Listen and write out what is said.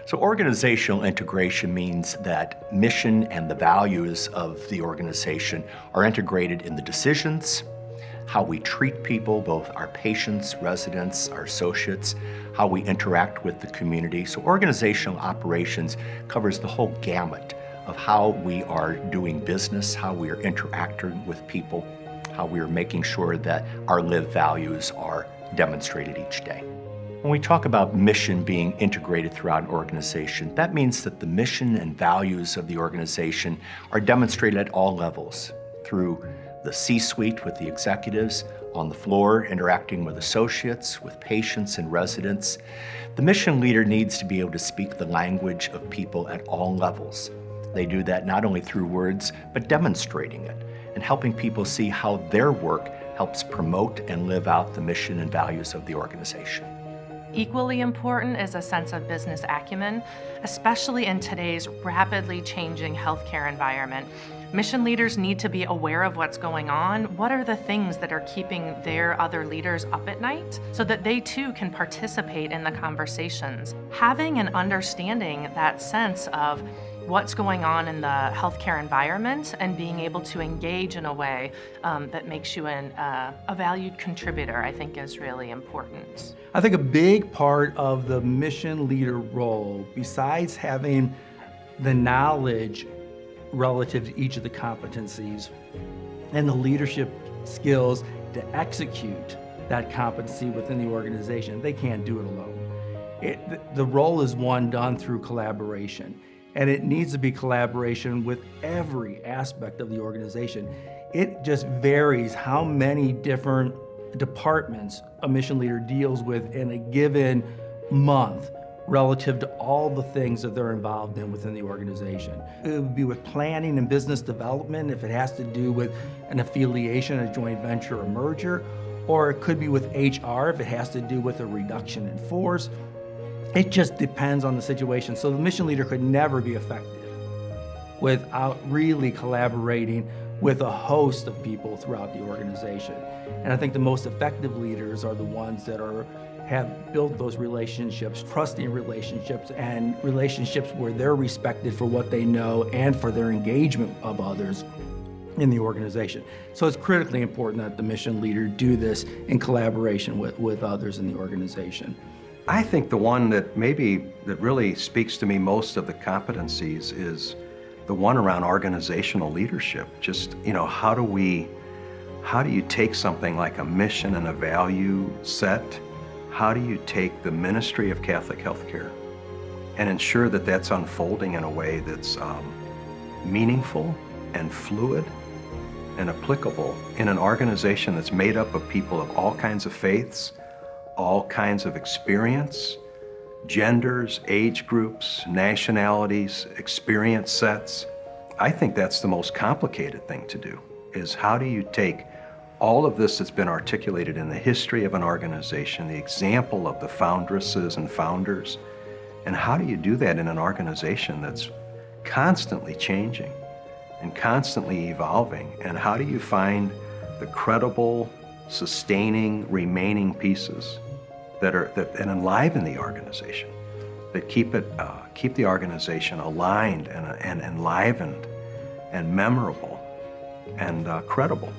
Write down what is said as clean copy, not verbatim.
So organizational integration means that mission and the values of the organization are integrated in the decisions, how we treat people, both our patients, residents, our associates, how we interact with the community. So organizational operations covers the whole gamut of how we are doing business, how we are interacting with people, how we are making sure that our lived values are demonstrated each day. When we talk about mission being integrated throughout an organization, that means that the mission and values of the organization are demonstrated at all levels, through the C-suite with the executives, on the floor interacting with associates, with patients and residents. The mission leader needs to be able to speak the language of people at all levels. They do that not only through words, but demonstrating it and helping people see how their work helps promote and live out the mission and values of the organization. Equally important is a sense of business acumen, especially in today's rapidly changing healthcare environment. Mission leaders need to be aware of what's going on. What are the things that are keeping their other leaders up at night so that they too can participate in the conversations? Having and understanding that sense of what's going on in the healthcare environment and being able to engage in a way that makes you a valued contributor, I think is really important. I think a big part of the mission leader role, besides having the knowledge relative to each of the competencies and the leadership skills to execute that competency within the organization, they can't do it alone. The role is one done through collaboration. And it needs to be collaboration with every aspect of the organization. It just varies how many different departments a mission leader deals with in a given month relative to all the things that they're involved in within the organization. It would be with planning and business development if it has to do with an affiliation, a joint venture, a merger, or it could be with HR if it has to do with a reduction in force. It just depends on the situation. So the mission leader could never be effective without really collaborating with a host of people throughout the organization. And I think the most effective leaders are the ones that have built those relationships, trusting relationships, and relationships where they're respected for what they know and for their engagement of others in the organization. So it's critically important that the mission leader do this in collaboration with others in the organization. I think the one that really speaks to me most of the competencies is the one around organizational leadership. Just, how do you take something like a mission and a value set? How do you take the ministry of Catholic healthcare and ensure that that's unfolding in a way that's meaningful and fluid and applicable in an organization that's made up of people of all kinds of faiths, all kinds of experience, genders, age groups, nationalities, experience sets? I think that's the most complicated thing to do, is how do you take all of this that's been articulated in the history of an organization, the example of the foundresses and founders, and how do you do that in an organization that's constantly changing and constantly evolving? And how do you find the credible, sustaining, remaining pieces that enliven the organization, that keep the organization aligned and enlivened and memorable and credible?